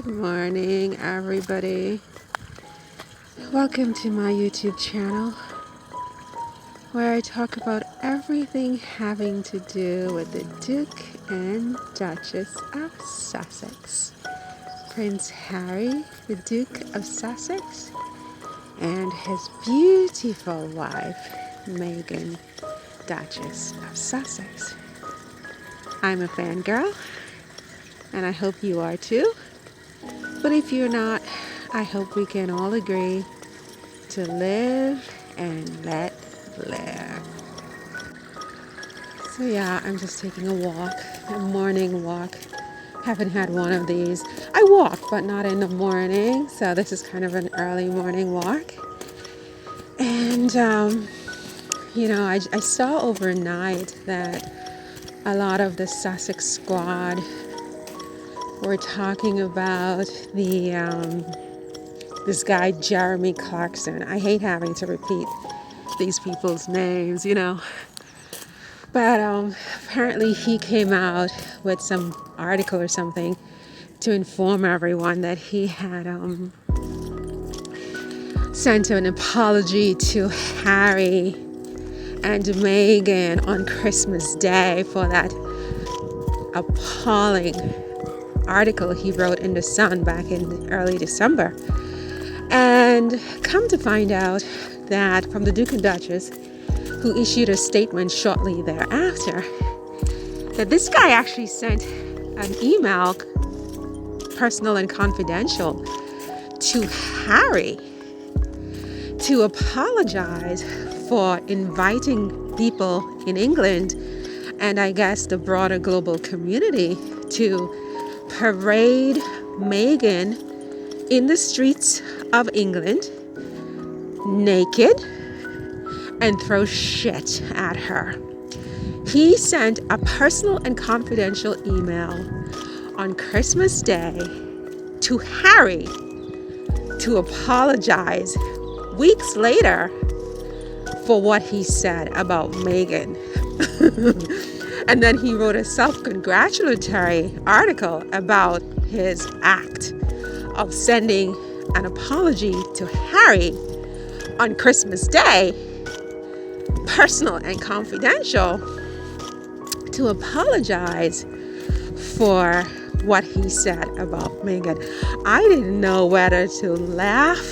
Morning, everybody. Welcome to my YouTube channel where I talk about everything having to do with the Duke and Duchess of Sussex, Prince Harry, the Duke of Sussex, and his beautiful wife, Meghan, Duchess of Sussex. I'm a fangirl, and I hope you are too. But if you're not, I hope we can all agree to live and let live. So yeah, I'm just taking a walk, a morning walk. Haven't had one of these. I walk, but not in the morning. So this is kind of an early morning walk. And, I saw overnight that a lot of the Sussex squad were talking about this guy, Jeremy Clarkson. I hate having to repeat these people's names, But apparently he came out with some article or something to inform everyone that he had sent an apology to Harry and Meghan on Christmas Day for that appalling article he wrote in The Sun back in early December. And come to find out that from the Duke and Duchess, who issued a statement shortly thereafter, that this guy actually sent an email, personal and confidential, to Harry to apologize for inviting people in England and I guess the broader global community to parade Meghan in the streets of England naked and throw shit at her. He sent a personal and confidential email on Christmas Day to Harry to apologize weeks later for what he said about Meghan. And then he wrote a self-congratulatory article about his act of sending an apology to Harry on Christmas Day, personal and confidential, to apologize for what he said about Meghan. I didn't know whether to laugh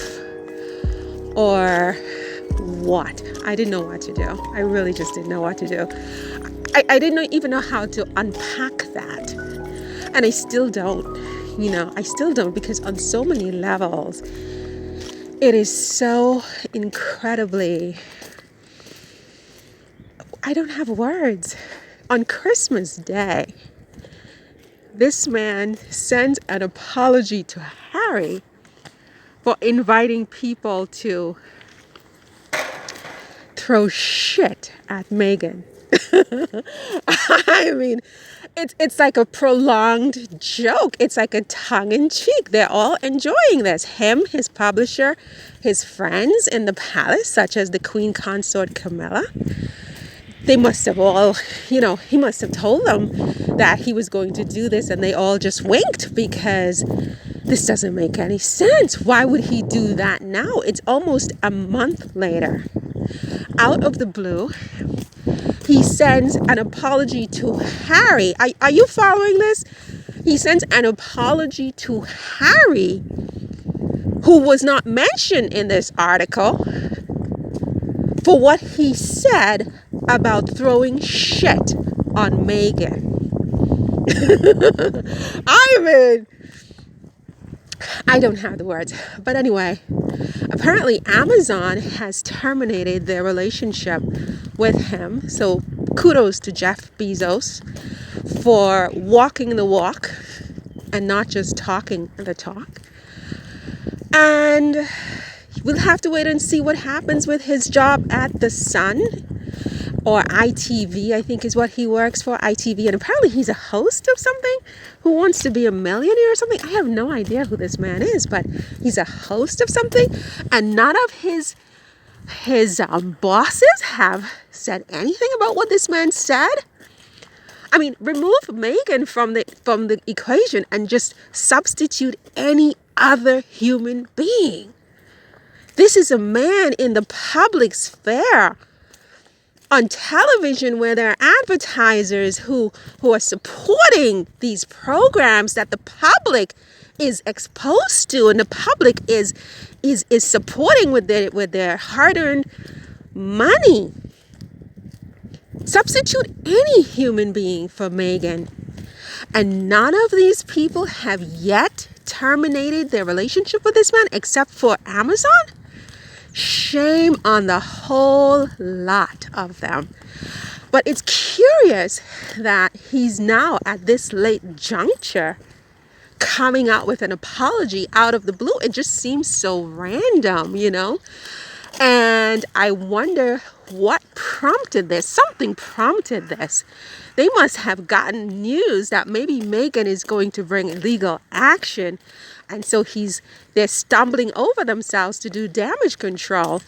or what. I didn't know what to do. I really just didn't know what to do. I didn't even know how to unpack that. And I still don't, because on so many levels, it is so incredibly, I don't have words. On Christmas Day, this man sends an apology to Harry for inviting people to throw shit at Meghan. I mean, it's like a prolonged joke. It's like a tongue-in-cheek. They're all enjoying this. Him, his publisher, his friends in the palace, such as the Queen Consort Camilla. They must have all, he must have told them that he was going to do this and they all just winked because this doesn't make any sense. Why would he do that now? It's almost a month later. Out of the blue, he sends an apology to Harry. Are you following this? He sends an apology to Harry, who was not mentioned in this article, for what he said about throwing shit on Meghan. I don't have the words. But anyway, apparently Amazon has terminated their relationship with him. So kudos to Jeff Bezos for walking the walk and not just talking the talk. And we'll have to wait and see what happens with his job at The Sun, or ITV, I think is what he works for, ITV. And apparently he's a host of something, Who Wants to Be a Millionaire or something. I have no idea who this man is, but he's a host of something. And none of his bosses have said anything about what this man said. I mean, remove Meghan from the equation and just substitute any other human being. This is a man in the public sphere on television where there are advertisers who are supporting these programs that the public is exposed to, and the public is supporting with their hard-earned money. Substitute any human being for Meghan. And none of these people have yet terminated their relationship with this man except for Amazon. Shame on the whole lot of them. But it's curious that he's now at this late juncture coming out with an apology out of the blue. It just seems so random, you know? And I wonder what prompted this. Something prompted this. They must have gotten news that maybe Meghan is going to bring legal action. And so they're stumbling over themselves to do damage control.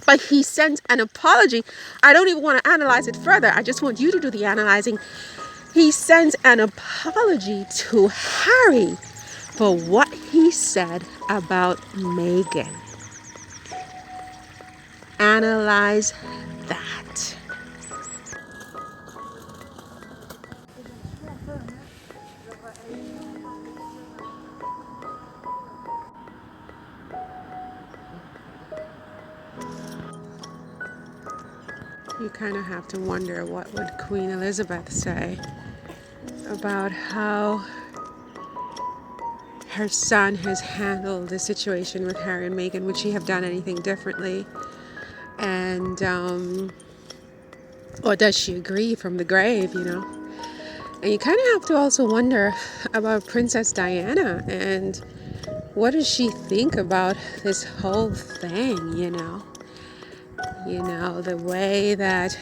But he sent an apology. I don't even want to analyze it further. I just want you to do the analyzing. He sent an apology to Harry for what he said about Meghan. Analyze that. You kind of have to wonder, what would Queen Elizabeth say about how her son has handled the situation with Harry and Meghan? Would she have done anything differently? And or does she agree from the grave, you know? And you kind of have to also wonder about Princess Diana, and what does she think about this whole thing, you know? You know, the way that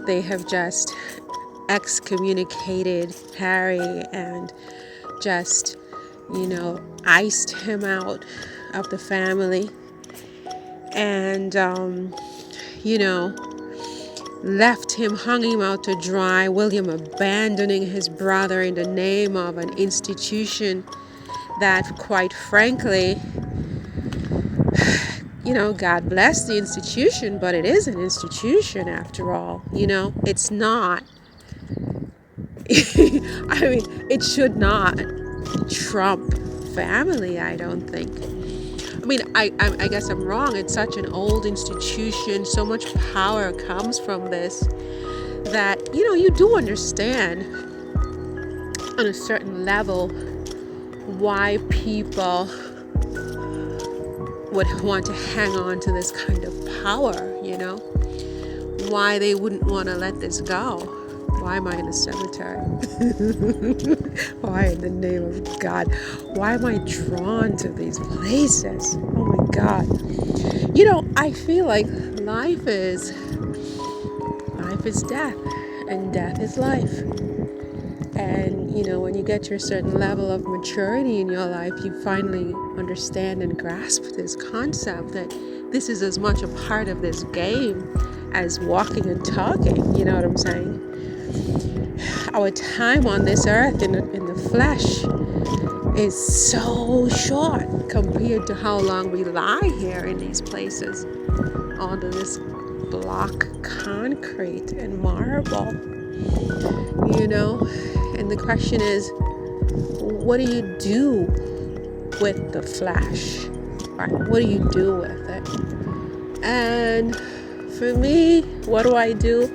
they have just excommunicated Harry and just, you know, iced him out of the family. And, you know, left him, hung him out to dry. William abandoning his brother in the name of an institution that, quite frankly, you know, God bless the institution, but it is an institution after all. You know, it's not. I mean, it should not trump family, I don't think. I mean, I guess I'm wrong. It's such an old institution. So much power comes from this that, you know, you do understand on a certain level why people would want to hang on to this kind of power, you know? Why they wouldn't want to let this go. Why am I in a cemetery? Why, in the name of God? Why am I drawn to these places? Oh my God. You know, I feel like life is death, and death is life. And, you know, when you get to a certain level of maturity in your life, you finally understand and grasp this concept that this is as much a part of this game as walking and talking. You know what I'm saying? Our time on this earth in the flesh is so short compared to how long we lie here in these places under this block concrete and marble, you know. And the question is, what do you do with the flesh? Right? What do you do with it? And for me, what do?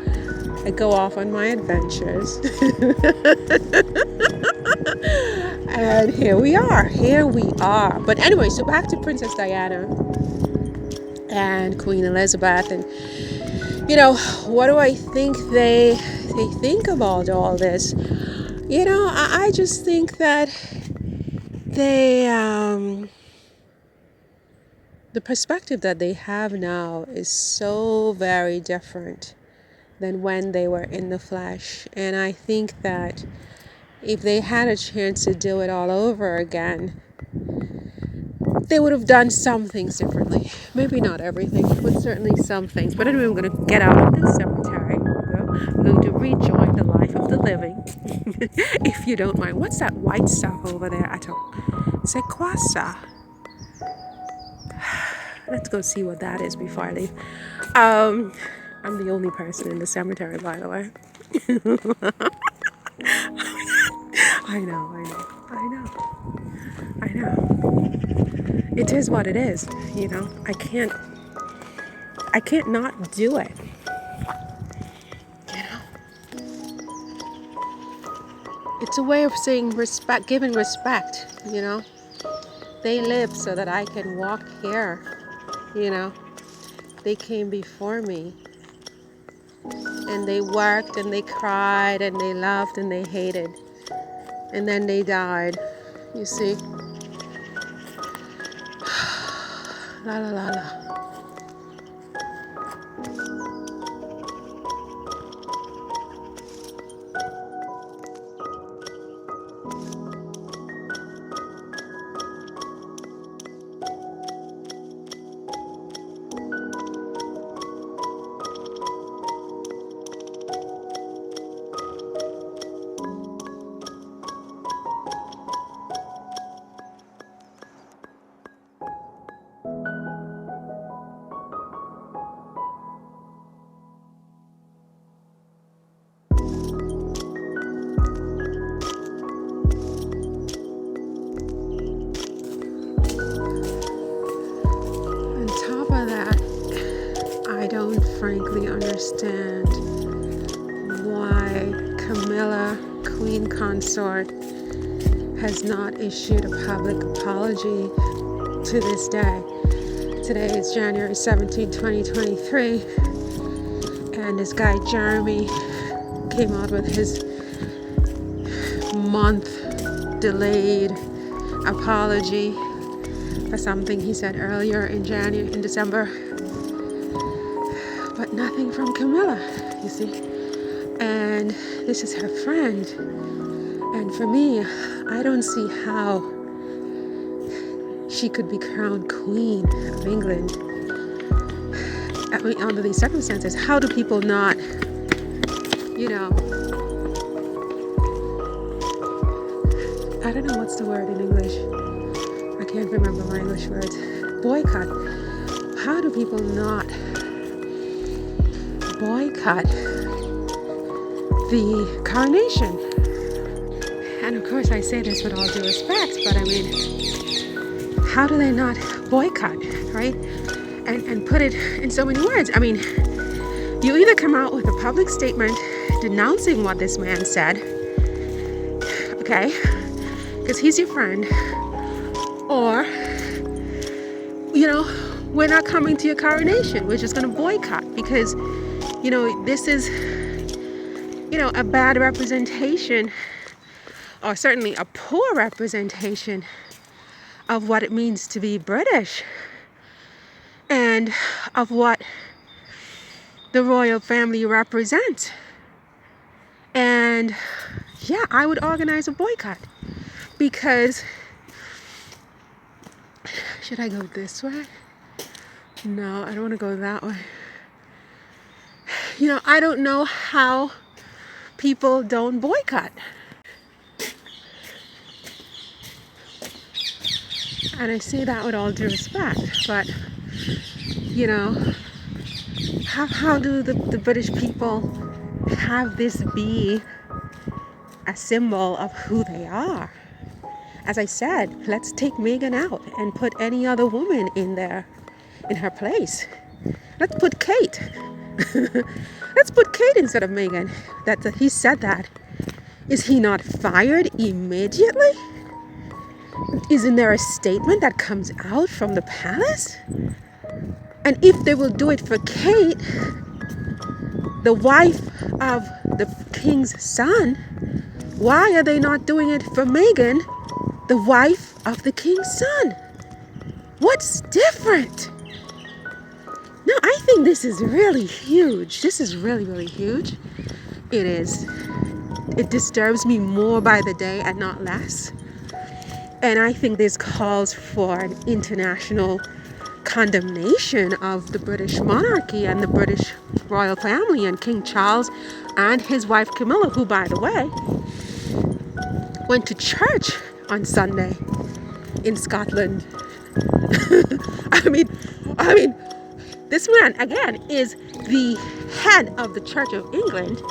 I go off on my adventures. And here we are. But anyway, so back to Princess Diana and Queen Elizabeth. And, you know, what do I think they think about all this? You know, I just think that they, the perspective that they have now is so very different than when they were in the flesh. And I think that if they had a chance to do it all over again, they would have done some things differently. Maybe not everything, but certainly some things. But anyway, I'm going to get out of this cemetery. I'm going to rejoin the life of the living. If you don't mind. What's that white stuff over there? I don't. Sequasa. Let's go see what that is before I leave. I'm the only person in the cemetery, by the way. I know. It is what it is, you know. I can't not do it. You know. It's a way of saying respect, giving respect, you know. They lived so that I can walk here, you know. They came before me. And they worked and they cried and they loved and they hated. And then they died. You see? La la la la. I don't frankly understand why Camilla, Queen Consort, has not issued a public apology to this day. Today is January 17, 2023, and this guy Jeremy came out with his month-delayed apology for something he said earlier in December. But nothing from Camilla, you see. And this is her friend. And for me, I don't see how she could be crowned Queen of England. I mean, under these circumstances, how do people not, you know, I don't know what's the word in English. I can't remember my English words. Boycott. How do people not boycott the coronation? And of course I say this with all due respect, but I mean, how do they not boycott, right? And put it in so many words. I mean, you either come out with a public statement denouncing what this man said, okay, because he's your friend, or, you know, we're not coming to your coronation, we're just going to boycott because, you know, this is, you know, a bad representation, or certainly a poor representation of what it means to be British and of what the royal family represents. And yeah, I would organize a boycott because, should I go this way? No, I don't want to go that way. You know, I don't know how people don't boycott. And I say that with all due respect, but, you know, how do the British people have this be a symbol of who they are? As I said, let's take Meghan out and put any other woman in there, in her place. Let's put Kate. Let's put Kate instead of Meghan. He said that. Is he not fired immediately? Isn't there a statement that comes out from the palace? And if they will do it for Kate, the wife of the king's son, why are they not doing it for Meghan, the wife of the king's son? What's different? No, I think this is really huge. This is really, really huge. It is. It disturbs me more by the day and not less. And I think this calls for an international condemnation of the British monarchy and the British royal family and King Charles and his wife Camilla, who, by the way, went to church on Sunday in Scotland. I mean, this man again is the head of the Church of England,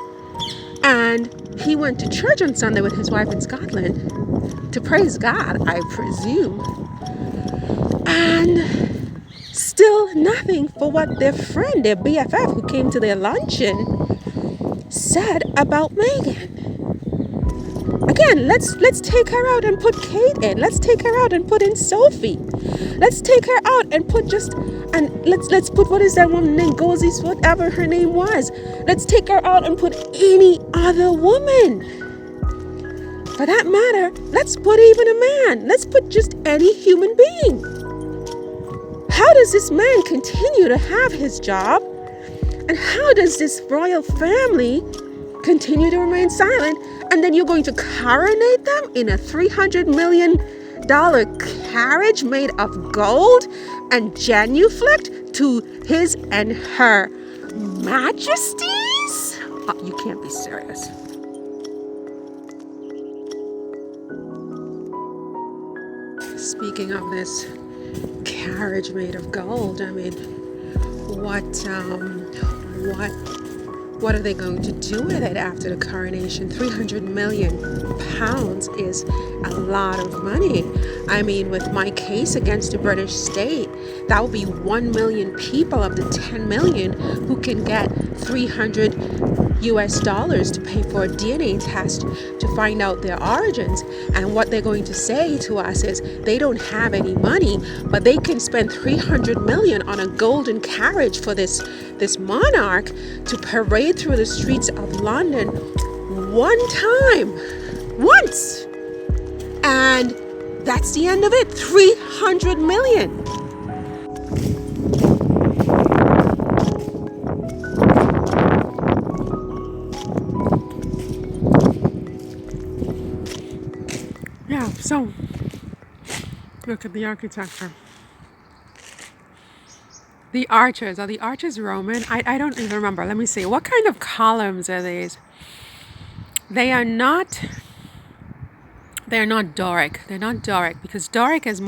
and he went to church on Sunday with his wife in Scotland to praise God, I presume. And still nothing for what their friend, their BFF, who came to their luncheon, said about Meghan. Again, let's take her out and put Kate in. Let's take her out and put in Sophie. Let's take her out and put let's put, what is that woman named Gozie's, whatever her name was. Let's take her out and put any other woman. For that matter, let's put even a man. Let's put just any human being. How does this man continue to have his job? And how does this royal family continue to remain silent? And then you're going to coronate them in a $300 million carriage made of gold and genuflect to his and her majesties? Oh, you can't be serious. Speaking of this carriage made of gold, I mean, what are they going to do with it after the coronation? 300 million pounds is a lot of money. I mean, with my case against the British state, that would be 1 million people of the 10 million who can get $300 to pay for a DNA test to find out their origins. And what they're going to say to us is they don't have any money, but they can spend 300 million on a golden carriage for this monarch to parade through the streets of London once. And that's the end of it. 300 million. Yeah, so look at the architecture. The arches, are the arches Roman? I don't even remember. Let me see. What kind of columns are these? They are not Doric. They're not Doric because Doric is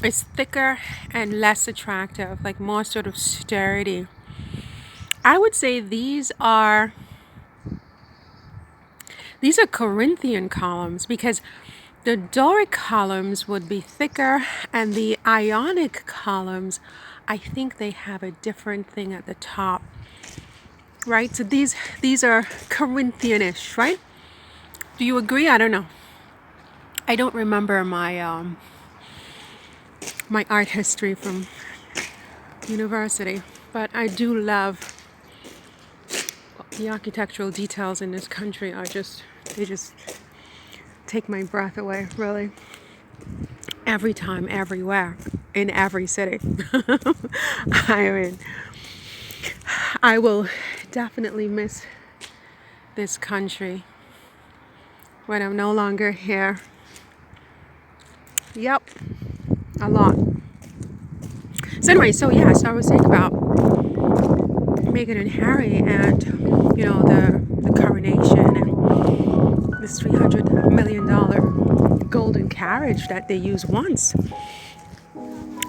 it's thicker and less attractive, like more sort of sturdy. I would say these are Corinthian columns because the Doric columns would be thicker and the Ionic columns, I think they have a different thing at the top, right? So these are Corinthianish, right? Do you agree? I don't know. I don't remember my my art history from university, but I do love the architectural details in this country. They just take my breath away, really. Every time, everywhere, in every city. I mean, I will definitely miss this country when I'm no longer here. Yep, a lot. So anyway, so I was saying about Meghan and Harry and, you know, the coronation and this $300 million golden carriage that they use once.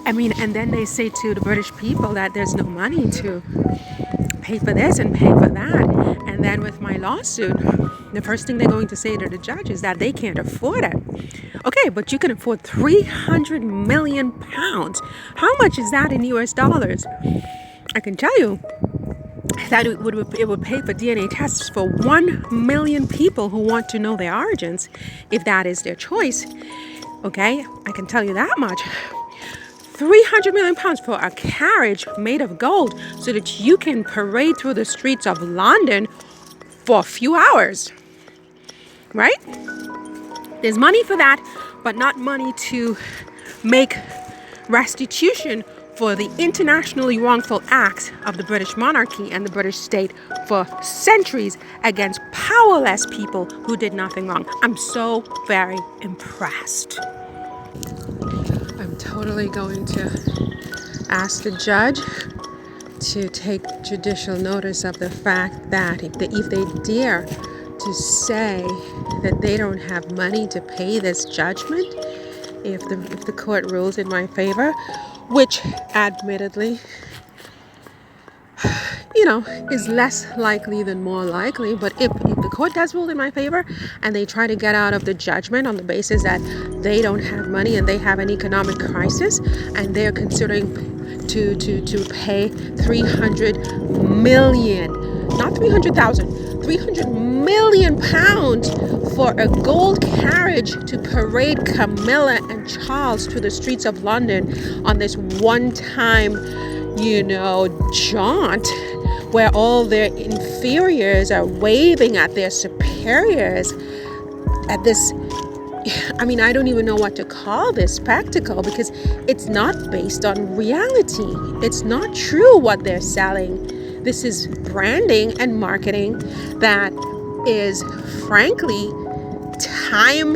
I mean, and then they say to the British people that there's no money to pay for this and pay for that. And then with my lawsuit, the first thing they're going to say to the judge is that they can't afford it. Okay, but you can afford 300 million pounds. How much is that in US dollars? I can tell you that it would pay for DNA tests for 1 million people who want to know their origins, if that is their choice. Okay, I can tell you that much. 300 million pounds for a carriage made of gold so that you can parade through the streets of London for a few hours, right? There's money for that, but not money to make restitution for the internationally wrongful acts of the British monarchy and the British state for centuries against powerless people who did nothing wrong. I'm so very impressed. I'm totally totally going to ask the judge to take judicial notice of the fact that if they dare to say that they don't have money to pay this judgment, if the court rules in my favor, which admittedly, is less likely than more likely. But if the court does rule in my favor and they try to get out of the judgment on the basis that they don't have money and they have an economic crisis and they're considering to pay 300 million, not 300,000, 300 million pounds for a gold carriage to parade Camilla and Charles to the streets of London on this one-time, jaunt where all their inferiors are waving at their superiors at this. I don't even know what to call this spectacle, because it's not based on reality. It's not true what they're selling. This is branding and marketing that is, frankly, time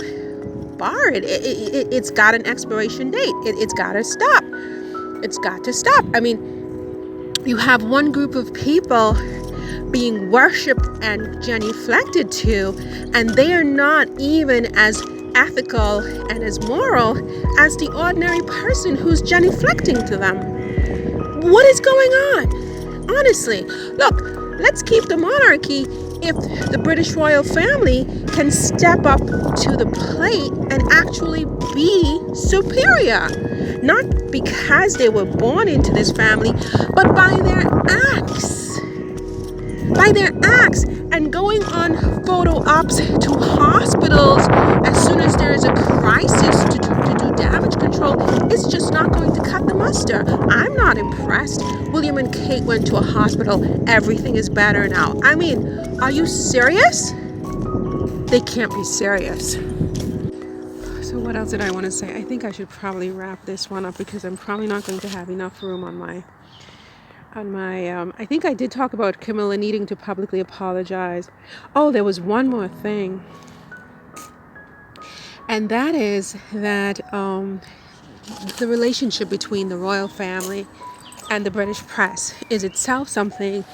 barred. It's got an expiration date. It's got to stop. It's got to stop. You have one group of people being worshipped and genuflected to, and they are not even as ethical and as moral as the ordinary person who's genuflecting to them. What is going on? Honestly, look, let's keep the monarchy if the British royal family can step up to the plate and actually be superior. Not because they were born into this family, but by their acts. By their acts, and going on photo ops to hospitals as soon as there is a crisis to do damage control is just not going to cut the mustard. I'm not impressed. William and Kate went to a hospital. Everything is better now. Are you serious? They can't be serious. So what else did I want to say? I think I should probably wrap this one up because I'm probably not going to have enough room on my I think I did talk about Camilla needing to publicly apologize. Oh, there was one more thing. And that is that the relationship between the royal family and the British press is itself something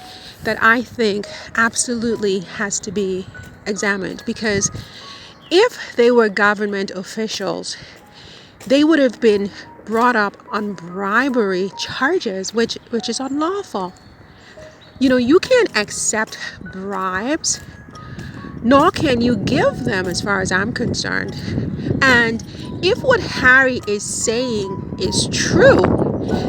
that I think absolutely has to be examined. Because if they were government officials, they would have been brought up on bribery charges, which is unlawful. You can't accept bribes, nor can you give them, as far as I'm concerned. And if what Harry is saying is true,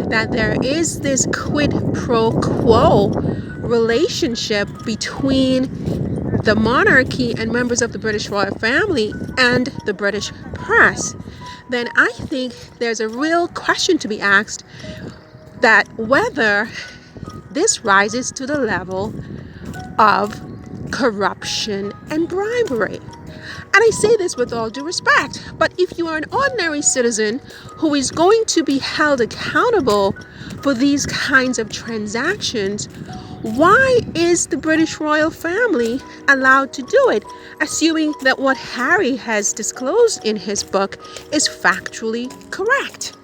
that there is this quid pro quo relationship between the monarchy and members of the British royal family and the British press, then I think there's a real question to be asked that whether this rises to the level of corruption and bribery. And I say this with all due respect, but if you are an ordinary citizen who is going to be held accountable for these kinds of transactions, why is the British royal family allowed to do it, assuming that what Harry has disclosed in his book is factually correct?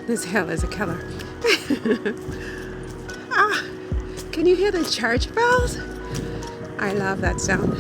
This hill is a killer. Ah, can you hear the church bells? I love that sound.